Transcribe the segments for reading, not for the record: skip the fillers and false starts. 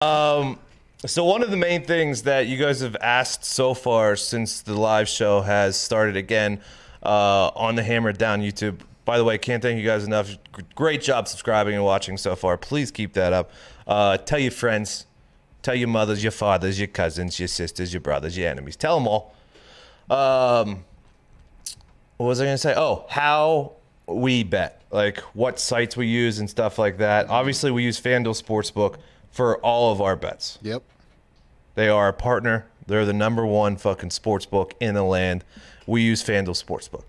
So one of the main things that you guys have asked so far since the live show has started again on the Hammer Dahn YouTube. By the way, can't thank you guys enough. Great job subscribing and watching so far. Please keep that up. Tell your friends, tell your mothers, your fathers, your cousins, your sisters, your brothers, your enemies. Tell them all. What was I going to say? Oh, how we bet, like what sites we use and stuff like that. Obviously, we use FanDuel Sportsbook for all of our bets. Yep. They are a partner. They're the #1 fucking sportsbook in the land. We use FanDuel Sportsbook.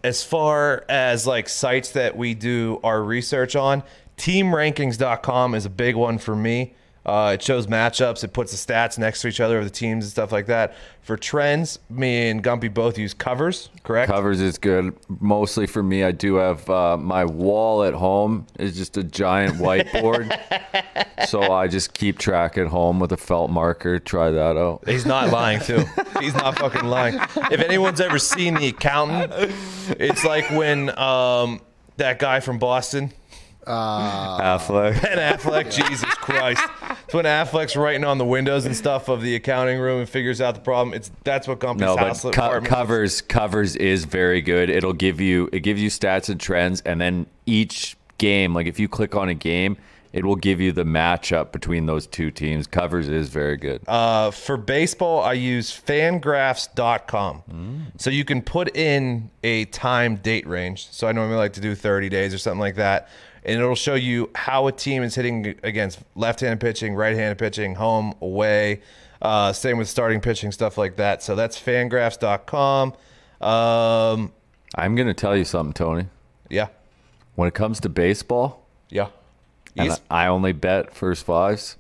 As far as like sites that we do our research on, teamrankings.com is a big one for me. It shows matchups. It puts the stats next to each other of the teams and stuff like that. For trends, me and Gumpy both use Covers, correct? Covers is good. Mostly for me, I do have my wall at home is just a giant whiteboard. So I just keep track at home with a felt marker. Try that out. He's not lying, too. He's not fucking lying. If anyone's ever seen The Accountant, it's like when that guy from Boston... Affleck. Ben Affleck, Jesus Christ. It's when Affleck's writing on the windows and stuff of the accounting room and figures out the problem. That's what Gumpy's house apartment Covers is very good. It gives you stats and trends, and then each game, like if you click on a game, it will give you the matchup between those two teams. Covers is very good. For baseball, I use fangraphs.com. So you can put in a time date range. So I normally like to do 30 days or something like that. And it'll show you how a team is hitting against left-handed pitching, right-handed pitching, home, away. Same with starting pitching, stuff like that. So that's fangraphs.com. I'm going to tell you something, Tony. Yeah. When it comes to baseball, yeah, and I only bet first fives,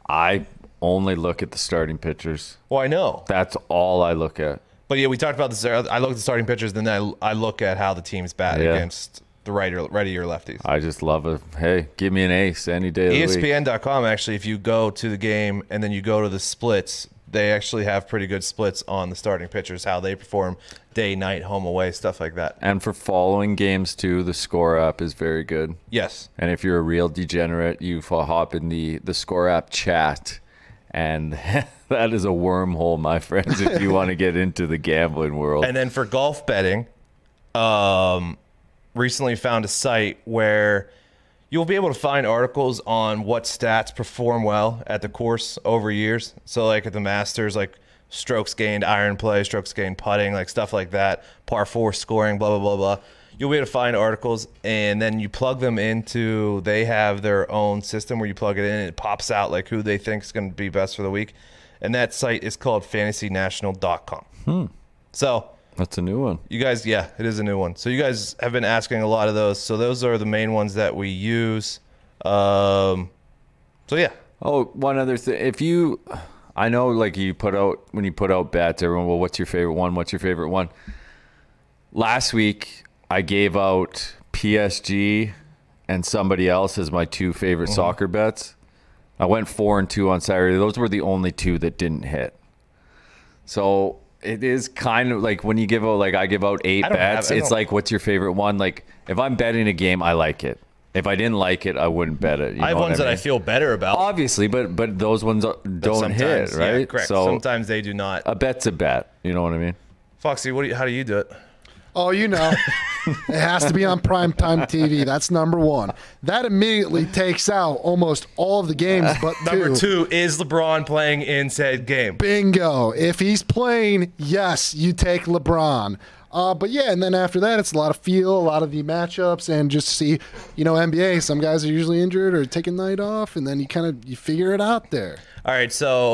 I only look at the starting pitchers. Well, I know. That's all I look at. But yeah, we talked about this. I look at the starting pitchers, then I look at how the team's bat against the righty or lefties. I just love it. Hey, give me an ace any day of the week. ESPN.com, actually, if you go to the game and then you go to the splits, they actually have pretty good splits on the starting pitchers, how they perform day, night, home, away, stuff like that. And for following games, too, the Score app is very good. Yes. And if you're a real degenerate, you hop in the Score app chat, and that is a wormhole, my friends, if you want to get into the gambling world. And then for golf betting, recently found a site where you'll be able to find articles on what stats perform well at the course over years. So like at the Masters, like strokes gained, iron play, strokes gained, putting, like stuff like that, par 4 scoring, blah, blah, blah, blah. You'll be able to find articles, and then you plug them into, they have their own system where you plug it in and it pops out like who they think is going to be best for the week. And that site is called fantasynational.com. So that's a new one. you guys, yeah, it is a new one. So you guys have been asking a lot of those. So those are the main ones that we use. So yeah. Oh, one other thing. I know like when you put out bets, everyone, well, what's your favorite one? What's your favorite one? Last week, I gave out PSG and somebody else as my 2 favorite soccer bets. I went 4-2 on Saturday. Those were the only 2 that didn't hit. So it is kind of like when you give out, like I give out 8 bets, it's like, what's your favorite one? Like if I'm betting a game, I like it. If I didn't like it, I wouldn't bet it. I have ones that I feel better about. Obviously, but those ones don't hit, right? Yeah, correct. So sometimes they do not. A bet's a bet. You know what I mean? Foxy, how do you do it? Oh, you know, it has to be on primetime TV. That's #1. That immediately takes out almost all of the games but 2. Number 2 is LeBron playing in said game. Bingo. If he's playing, yes, you take LeBron. But yeah, and then after that, it's a lot of feel, a lot of the matchups, and just see, NBA, some guys are usually injured or taking night off, and then you figure it out there. All right, so